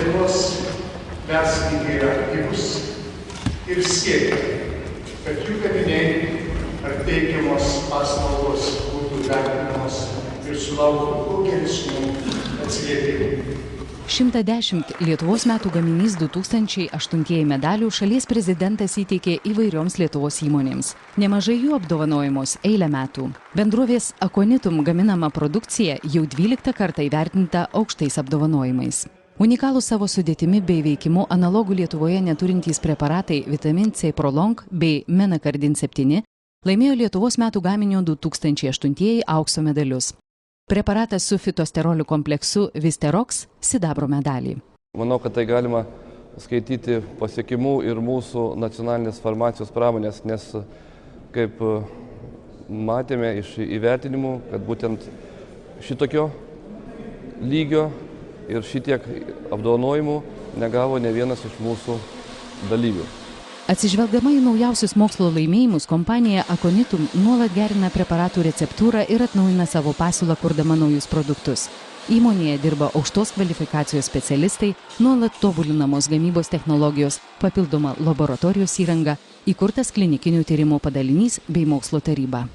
veiklos verslininkai yra aktyvus ir siekia, kad jų gaminiai ar teikiamos paslaugos būtų vertinamos ir sulauktų kuo geresnių atsiliepimų. 110 Lietuvos metų gaminys 2008 medalių šalies prezidentas įteikė įvairioms Lietuvos įmonėms. Nemažai jų apdovanojamos eilę metų. Bendrovės Aconitum gaminama produkcija jau 12 kartą įvertinta aukštais apdovanojimais. Unikalūs savo sudėtimi bei veikimu analogų Lietuvoje neturintys preparatai Vitamin C Prolong bei Menakardin 7 laimėjo Lietuvos metų gaminio 2008 aukso medalius. Preparatas su fitosterolių kompleksu Visterox sidabro medalį. Manau, kad tai galima skaityti pasiekimu ir mūsų nacionalinės farmacijos pramonės, nes kaip matėme iš įvertinimų, kad būtent šitokio lygio ir šitiek apdovanojimų negavo ne vienas iš mūsų dalyvių. Atsižvelgdama į naujausius mokslo laimėjimus, kompanija Aconitum nuolat gerina preparatų receptūrą ir atnaujina savo pasiūlą, kurdama naujus produktus. Įmonėje dirba aukštos kvalifikacijos specialistai, nuolat tobulinamos gamybos technologijos, papildoma laboratorijos įranga, įkurtas klinikinių tyrimų padalinys bei mokslo taryba.